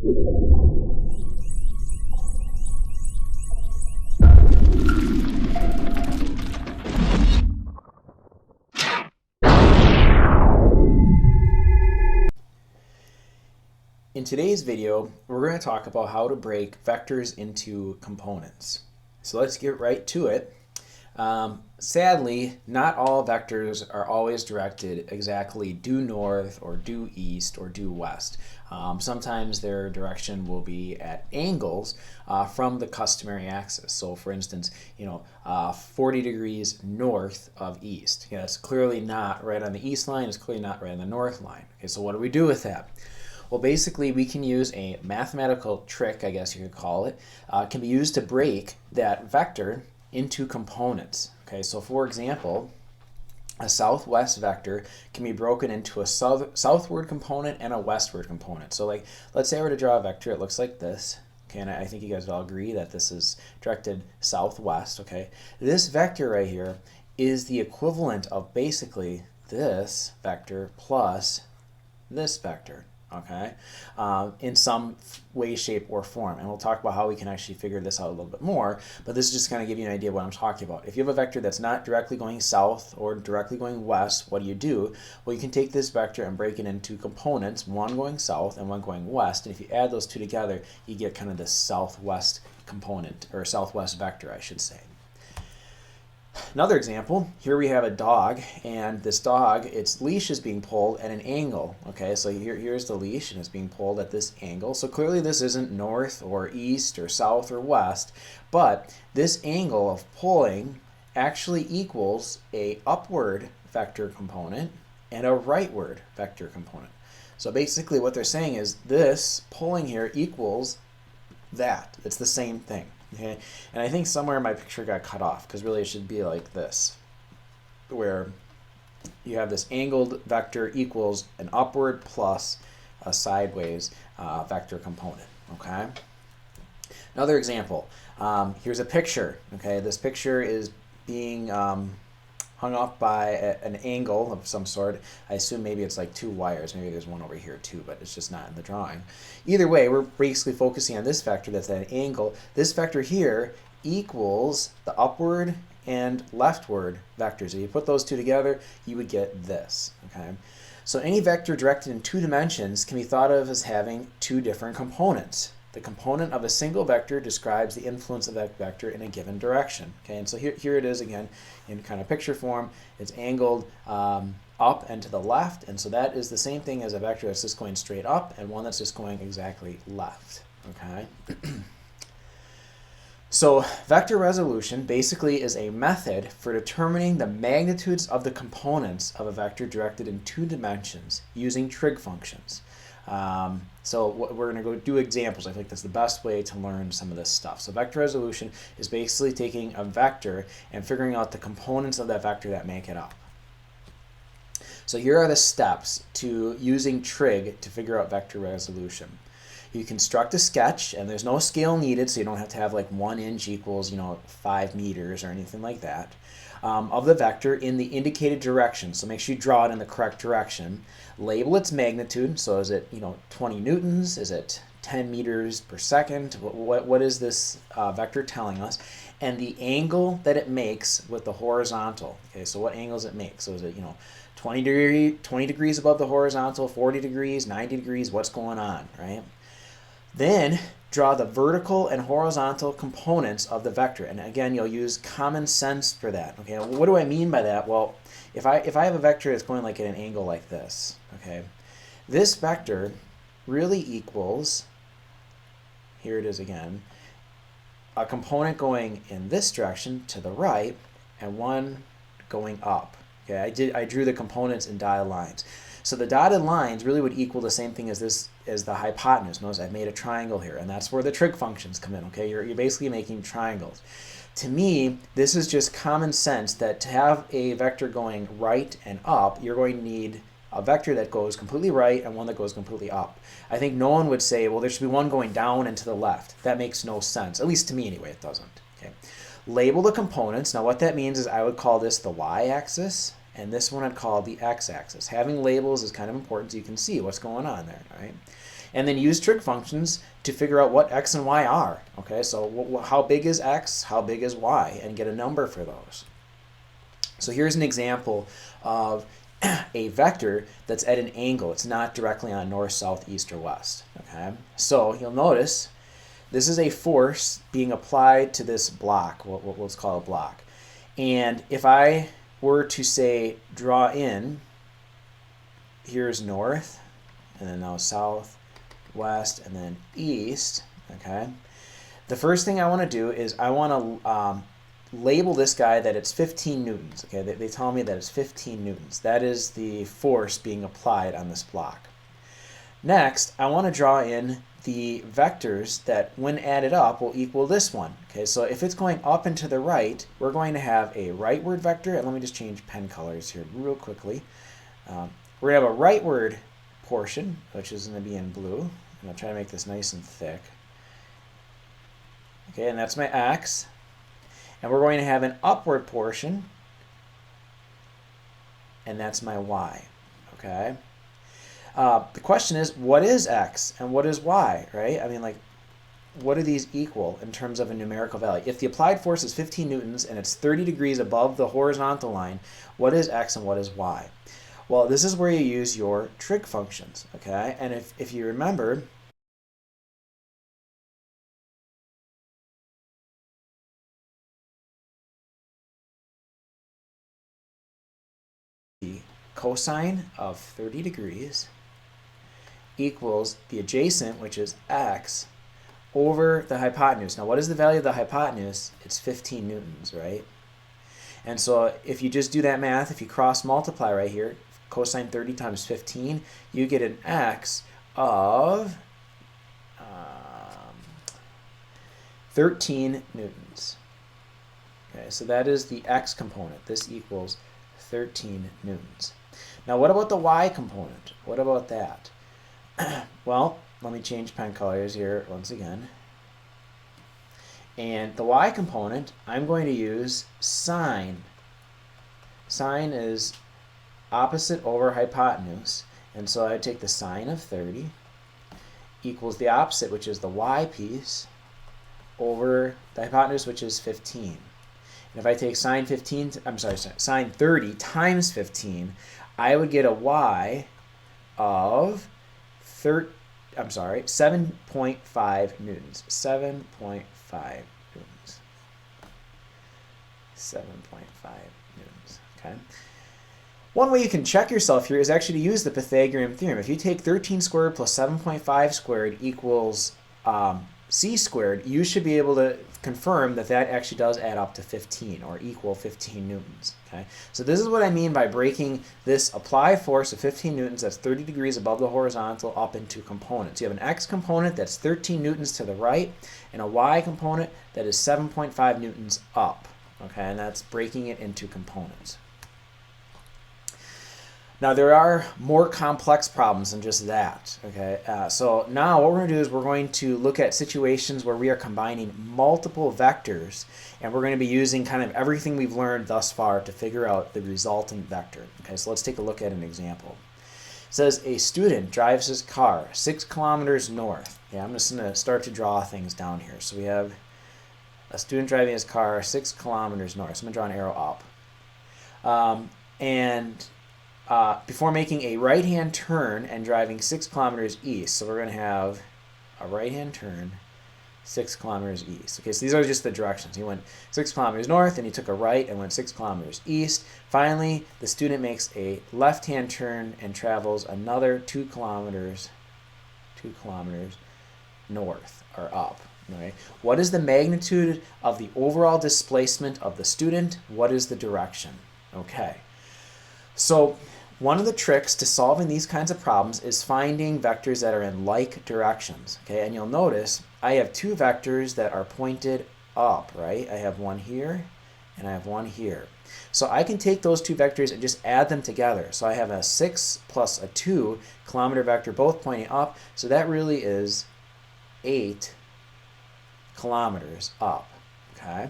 In today's video, we're going to talk about how to break vectors into components. So let's get right to it. Sadly, not all vectors are always directed exactly due north or due east or due west. Sometimes their direction will be at angles from the customary axis. So for instance, 40 degrees north of east. It's clearly not right on the east line, it's clearly not right on the north line. Okay, so what do we do with that? Well, basically, we can use a mathematical trick, I guess you could call it. Can be used to break that vector into components. Okay, so for example, a southwest vector can be broken into a southward component and a westward component. So like, let's say I were to draw a vector, it looks like this. Okay, and I think you guys would all agree that this is directed southwest. Okay, this vector right here is the equivalent of basically this vector plus this vector. Okay, in some way, shape, or form. And we'll talk about how we can actually figure this out a little bit more, but this is just kind of give you an idea of what I'm talking about. If you have a vector that's not directly going south or directly going west, what do? Well, you can take this vector and break it into components, one going south and one going west, and if you add those two together, you get kind of the southwest component, or southwest vector, I should say. Another example, here we have a dog, and this dog, its leash is being pulled at an angle. Okay, so here's the leash, and it's being pulled at this angle. So clearly this isn't north or east or south or west, but this angle of pulling actually equals a upward vector component and a rightward vector component. So basically what they're saying is this pulling here equals that. It's the same thing. Okay, and I think somewhere my picture got cut off because really it should be like this, where you have this angled vector equals an upward plus a sideways vector component. Okay. Another example. Here's a picture. Okay, this picture is being hung up by an angle of some sort. I assume maybe it's like two wires. Maybe there's one over here too, but it's just not in the drawing. Either way, we're basically focusing on this vector that's at an angle. This vector here equals the upward and leftward vectors. If you put those two together, you would get this. Okay. So any vector directed in two dimensions can be thought of as having two different components. The component of a single vector describes the influence of that vector in a given direction. Okay, and so here it is again in kind of picture form. It's angled up and to the left, and so that is the same thing as a vector that's just going straight up and one that's just going exactly left. Okay. So vector resolution basically is a method for determining the magnitudes of the components of a vector directed in two dimensions using trig functions. So we're going to go do examples. I think that's the best way to learn some of this stuff. So vector resolution is basically taking a vector and figuring out the components of that vector that make it up. So here are the steps to using trig to figure out vector resolution. You construct a sketch, and there's no scale needed, so you don't have to have like 1 inch equals 5 meters or anything like that, of the vector in the indicated direction. So make sure you draw it in the correct direction. Label its magnitude. So is it 20 newtons? Is it 10 meters per second? What is this vector telling us? And the angle that it makes with the horizontal. Okay, so what angles it makes? So is it 20 degrees above the horizontal, 40 degrees, 90 degrees? What's going on, right? Then draw the vertical and horizontal components of the vector. And again, you'll use common sense for that. Okay, what do I mean by that? Well, if I have a vector that's going like at an angle like this, okay, this vector really equals, here it is again, a component going in this direction to the right and one going up. Okay, I drew the components in dotted lines. So the dotted lines really would equal the same thing as the hypotenuse. Notice I've made a triangle here, and that's where the trig functions come in. Okay, you're basically making triangles. To me, this is just common sense that to have a vector going right and up, you're going to need a vector that goes completely right and one that goes completely up. I think no one would say, well, there should be one going down and to the left. That makes no sense. At least to me anyway, it doesn't. Okay. Label the components. Now what that means is I would call this the y-axis, and this one I'd call the x-axis. Having labels is kind of important so you can see what's going on there. Right? and then use trig functions to figure out what x and y are. Okay, so how big is x, how big is y, and get a number for those. So here's an example of a vector that's at an angle. It's not directly on north, south, east, or west. Okay, so you'll notice this is a force being applied to this block, what let's call a block. And if I were to say draw in, here's north, and then now south, west, and then east, okay? The first thing I want to do is I want to label this guy that it's 15 newtons, okay? They tell me that it's 15 newtons. That is the force being applied on this block. Next, I want to draw in the vectors that when added up will equal this one. Okay, so if it's going up and to the right, we're going to have a rightward vector, and let me just change pen colors here real quickly. We're going to have a rightward portion, which is going to be in blue, and I'll try to make this nice and thick. Okay, and that's my x. And we're going to have an upward portion, and that's my y. Okay. The question is, what is x and what is y, right? I mean, like, what do these equal in terms of a numerical value? If the applied force is 15 newtons and it's 30 degrees above the horizontal line, what is x and what is y? Well, this is where you use your trig functions, okay? And if you remember, the cosine of 30 degrees equals the adjacent, which is x, over the hypotenuse. Now, what is the value of the hypotenuse? It's 15 newtons, right? And so if you just do that math, if you cross multiply right here, cosine 30 times 15, you get an x of 13 newtons. Okay, so that is the x component. This equals 13 newtons. Now, what about the y component? What about that? Well, let me change pen colors here once again. And the y component, I'm going to use sine. Sine is opposite over hypotenuse. And so I take the sine of 30 equals the opposite, which is the y piece, over the hypotenuse, which is 15. And if I take sine 30 times 15, I would get a y of 7.5 newtons. 7.5 newtons. 7.5 newtons. Okay. One way you can check yourself here is actually to use the Pythagorean theorem. If you take 13 squared plus 7.5 squared equals c squared, you should be able to confirm that that actually does add up to 15 or equal 15 newtons. Okay, so this is what I mean by breaking this applied force of 15 newtons that's 30 degrees above the horizontal up into components. You have an x component that's 13 newtons to the right and a y component that is 7.5 newtons up. Okay, and that's breaking it into components. Now, there are more complex problems than just that, okay? So now what we're going to do is we're going to look at situations where we are combining multiple vectors, and we're going to be using kind of everything we've learned thus far to figure out the resultant vector. Okay, so let's take a look at an example. It says a student drives his car 6 kilometers north. Yeah, I'm just going to start to draw things down here. So we have a student driving his car 6 kilometers north. So I'm going to draw an arrow up. Before making a right-hand turn and driving 6 kilometers east. So we're going to have a right-hand turn 6 kilometers east. Okay, so these are just the directions. He went 6 kilometers north and he took a right and went 6 kilometers east. Finally, the student makes a left-hand turn and travels another 2 kilometers north or up. Right? What is the magnitude of the overall displacement of the student? What is the direction? Okay. So one of the tricks to solving these kinds of problems is finding vectors that are in like directions. Okay, and you'll notice I have two vectors that are pointed up, right? I have one here and I have one here. So I can take those two vectors and just add them together. So I have a 6 plus a 2 kilometer vector both pointing up. So that really is 8 kilometers up. Okay.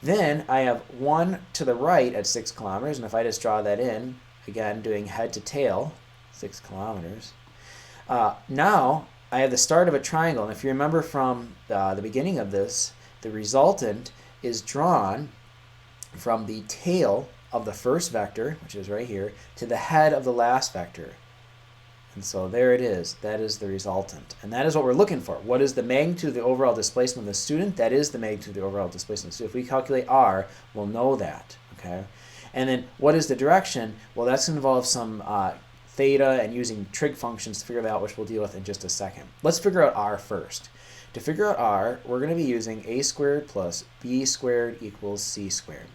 Then I have one to the right at 6 kilometers, and if I just draw that in, again doing head to tail, 6 kilometers. Now I have the start of a triangle. And if you remember from the beginning of this, the resultant is drawn from the tail of the first vector, which is right here, to the head of the last vector. And so there it is. That is the resultant. And that is what we're looking for. What is the magnitude of the overall displacement of the student? That is the magnitude of the overall displacement. So if we calculate r, we'll know that. Okay. And then what is the direction? Well, that's going to involve some theta and using trig functions to figure that out, which we'll deal with in just a second. Let's figure out r first. To figure out r, we're going to be using a squared plus b squared equals c squared.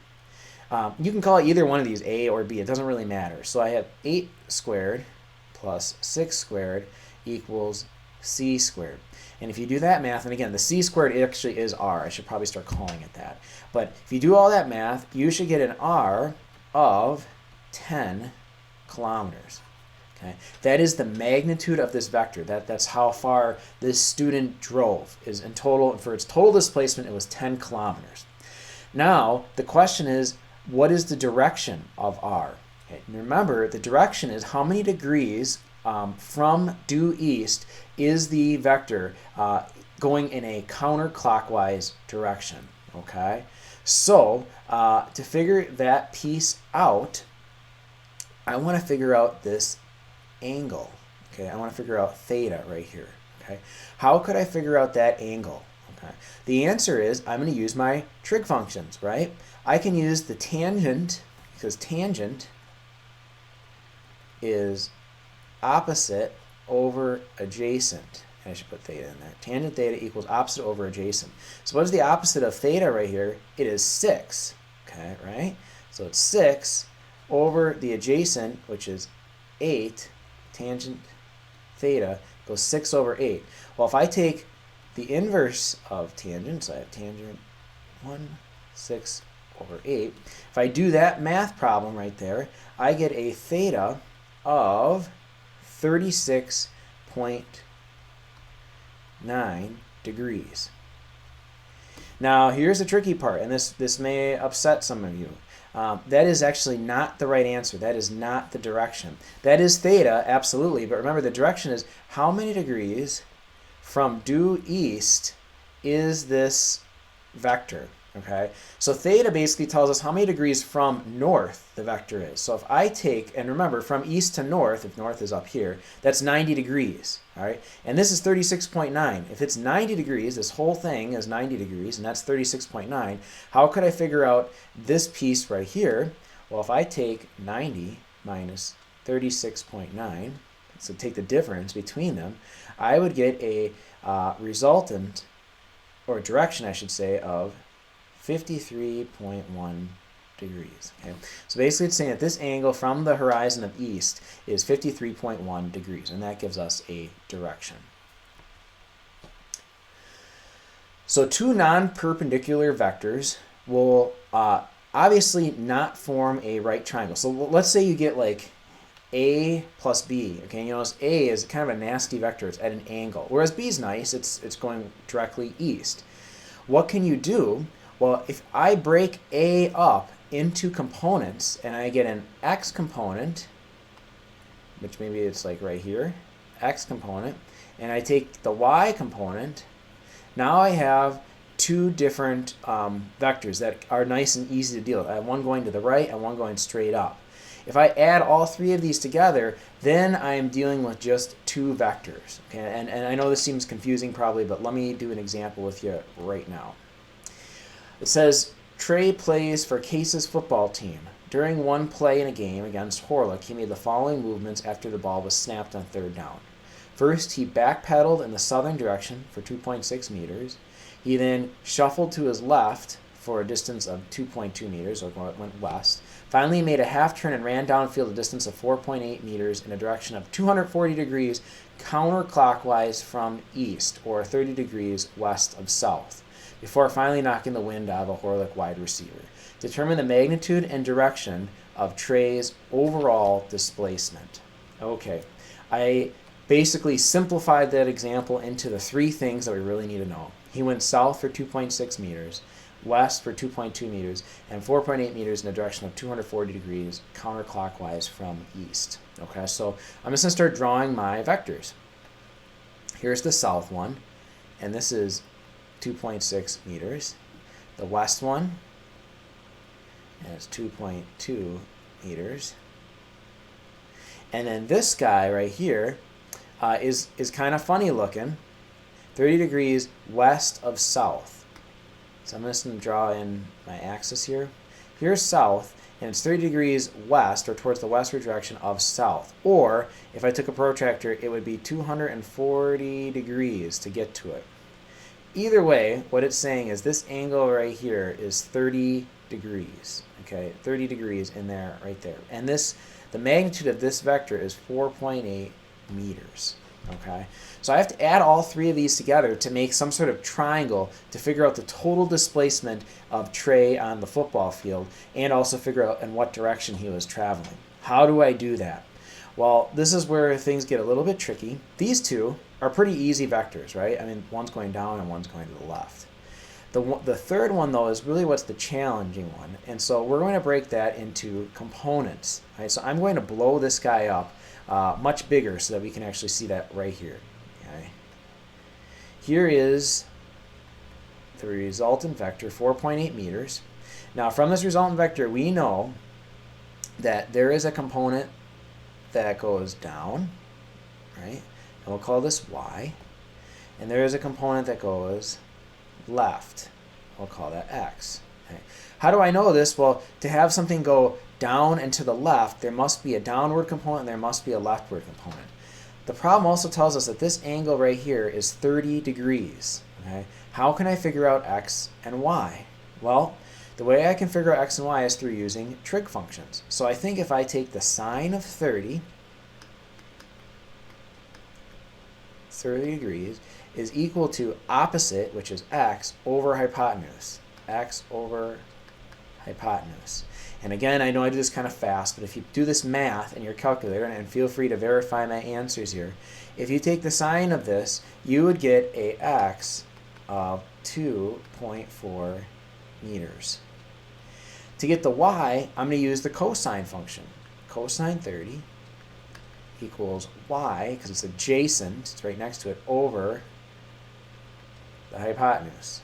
You can call it either one of these, a or b. It doesn't really matter. So I have 8 squared plus 6 squared equals c squared. And if you do that math, and again, the c squared actually is r. I should probably start calling it that. But if you do all that math, you should get an r of 10 kilometers. Okay? That is the magnitude of this vector. That's how far this student drove. Is in total, for its total displacement, it was 10 kilometers. Now, the question is, what is the direction of r? Okay, remember, the direction is how many degrees from due east is the vector going in a counterclockwise direction. Okay, so to figure that piece out, I want to figure out this angle. Okay, I want to figure out theta right here. Okay, how could I figure out that angle? Okay, the answer is I'm going to use my trig functions. Right, I can use the tangent, because tangent is opposite over adjacent. I should put theta in there. Tangent theta equals opposite over adjacent. So what is the opposite of theta right here? It is 6. Okay, right? So it's 6 over the adjacent, which is 8. Tangent theta goes 6 over 8. Well, if I take the inverse of tangent, so I have tangent 1, 6 over 8. If I do that math problem right there, I get a theta of 36.9 degrees. Now, here's the tricky part, and this may upset some of you. That is actually not the right answer. That is not the direction. That is theta, absolutely, but remember the direction is how many degrees from due east is this vector. Okay, so theta basically tells us how many degrees from north the vector is. So if I take, and remember, from east to north, if north is up here, that's 90 degrees, all right? And this is 36.9. If it's 90 degrees, this whole thing is 90 degrees, and that's 36.9, how could I figure out this piece right here? Well, if I take 90 minus 36.9, so take the difference between them, I would get a resultant, or direction, I should say, of 53.1 degrees. Okay? So basically it's saying that this angle from the horizon of east is 53.1 degrees, and that gives us a direction. So two non-perpendicular vectors will obviously not form a right triangle. So let's say you get like a plus b. Okay, you notice a is kind of a nasty vector. It's at an angle, whereas b is nice. It's going directly east. What can you do? Well, if I break a up into components and I get an x component, which maybe it's like right here, x component, and I take the y component, now I have two different vectors that are nice and easy to deal with. I have one going to the right and one going straight up. If I add all three of these together, then I am dealing with just two vectors. Okay? And I know this seems confusing probably, but let me do an example with you right now. It says, Trey plays for Case's football team. During one play in a game against Horlick, he made the following movements after the ball was snapped on third down. First, he backpedaled in the southern direction for 2.6 meters. He then shuffled to his left for a distance of 2.2 meters, or went west. Finally, he made a half turn and ran downfield a distance of 4.8 meters in a direction of 240 degrees counterclockwise from east, or 30 degrees west of south, before finally knocking the wind out of a Horlick wide receiver. Determine the magnitude and direction of Trey's overall displacement. Okay, I basically simplified that example into the three things that we really need to know. He went south for 2.6 meters, west for 2.2 meters, and 4.8 meters in a direction of 240 degrees counterclockwise from east. Okay, so I'm just going to start drawing my vectors. Here's the south one, and this is 2.6 meters. The west one, and it's 2.2 meters. And then this guy right here is kind of funny looking, 30 degrees west of south. So I'm just going to draw in my axis here. Here's south, and it's 30 degrees west, or towards the westward direction of south. Or, if I took a protractor, it would be 240 degrees to get to it. Either way, what it's saying is this angle right here is 30 degrees. Okay, 30 degrees in there, right there. And the magnitude of this vector is 4.8 meters. Okay, so I have to add all three of these together to make some sort of triangle to figure out the total displacement of Trey on the football field, and also figure out in what direction he was traveling. How do I do that? Well, this is where things get a little bit tricky. These two are pretty easy vectors, right? I mean, one's going down and one's going to the left. The third one, though, is really what's the challenging one. And so we're going to break that into components. Right? So I'm going to blow this guy up much bigger so that we can actually see that right here. Okay. Here is the resultant vector, 4.8 meters. Now, from this resultant vector, we know that there is a component that goes down, right? And we'll call this y. And there is a component that goes left. We'll call that x. Okay. How do I know this? Well, to have something go down and to the left, there must be a downward component and there must be a leftward component. The problem also tells us that this angle right here is 30 degrees. Okay? How can I figure out x and y? Well, the way I can figure out x and y is through using trig functions. So I think if I take the sine of 30 degrees is equal to opposite, which is x, over hypotenuse. X over hypotenuse. And again, I know I do this kind of fast, but if you do this math in your calculator, and feel free to verify my answers here, if you take the sine of this, you would get a x of 2.4 meters. To get the y, I'm going to use the cosine function. Cosine 30 equals y, because it's adjacent, it's right next to it, over the hypotenuse.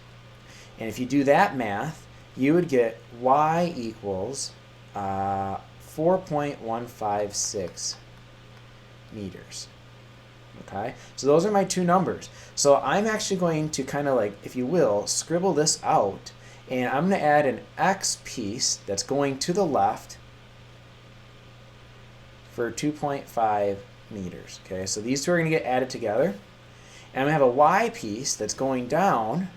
And if you do that math, you would get y equals 4.156 meters. Okay, so those are my two numbers. So I'm actually going to kind of like, if you will, scribble this out, and I'm going to add an x piece that's going to the left for 2.5 meters. Okay, so these two are going to get added together. And I'm going to have a y piece that's going down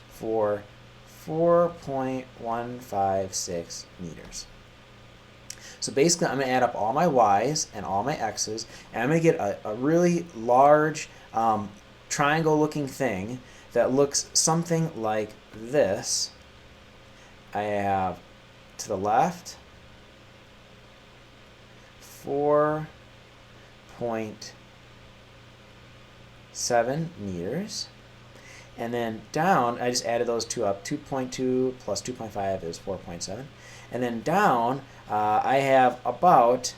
for 4.156 meters. So basically, I'm going to add up all my y's and all my x's, and I'm going to get a really large triangle-looking thing that looks something like this. I have to the left 4.7 meters. And then down, I just added those two up. 2.2 plus 2.5 is 4.7. And then down, I have about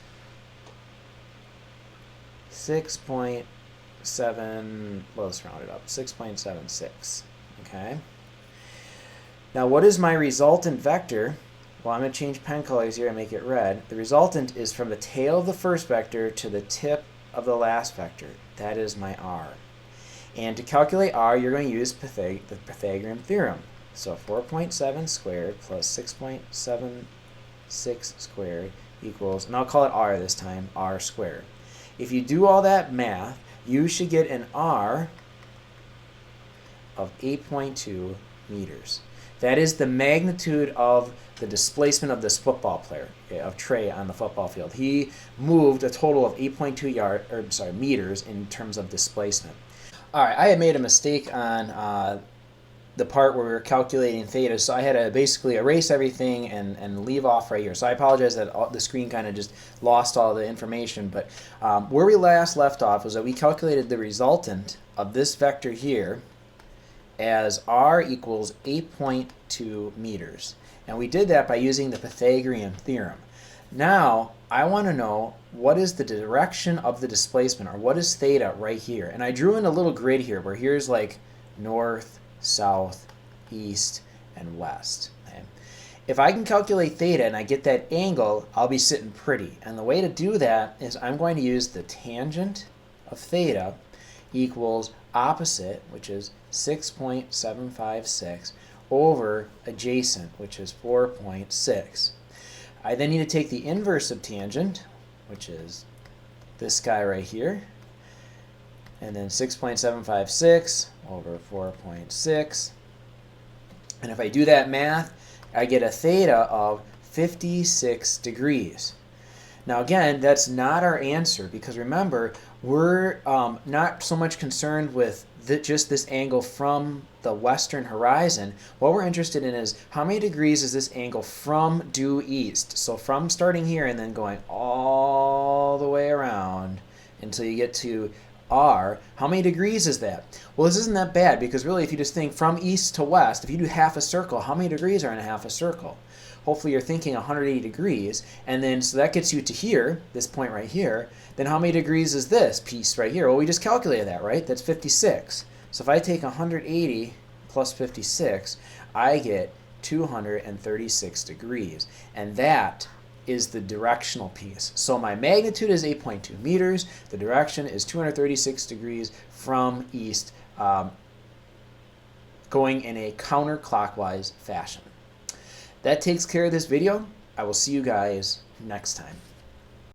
6.7, well, let's round it up, 6.76. Okay. Now, what is my resultant vector? Well, I'm going to change pen colors here and make it red. The resultant is from the tail of the first vector to the tip of the last vector. That is my r. And to calculate r, you're going to use the Pythagorean theorem. So 4.7 squared plus 6.76 squared equals, and I'll call it r this time, r squared. If you do all that math, you should get an r of 8.2 meters. That is the magnitude of the displacement of this football player, okay, of Trey on the football field. He moved a total of 8.2 meters in terms of displacement. All right, I had made a mistake on the part where we were calculating theta, so I had to basically erase everything and leave off right here. So I apologize that the screen kind of just lost all the information, but where we last left off was that we calculated the resultant of this vector here as r equals 8.2 meters. And we did that by using the Pythagorean theorem. Now, I want to know what is the direction of the displacement, or what is theta right here? And I drew in a little grid here where here's like north, south, east, and west. Okay? If I can calculate theta and I get that angle, I'll be sitting pretty. And the way to do that is I'm going to use the tangent of theta equals opposite, which is 6.756, over adjacent, which is 4.6. I then need to take the inverse of tangent, which is this guy right here, and then 6.756 over 4.6. And if I do that math, I get a theta of 56 degrees. Now again, that's not our answer, because remember, we're not so much concerned with just this angle from the western horizon. What we're interested in is how many degrees is this angle from due east. So from starting here and then going all the way around until you get to R, how many degrees is that? Well, this isn't that bad, because really if you just think from east to west, if you do half a circle, how many degrees are in a half a circle? Hopefully you're thinking 180 degrees, and then so that gets you to here, this point right here. Then how many degrees is this piece right here? Well, we just calculated that, right? That's 56. So if I take 180 plus 56, I get 236 degrees. And that is the directional piece. So my magnitude is 8.2 meters. The direction is 236 degrees from east, going in a counterclockwise fashion. That takes care of this video. I will see you guys next time.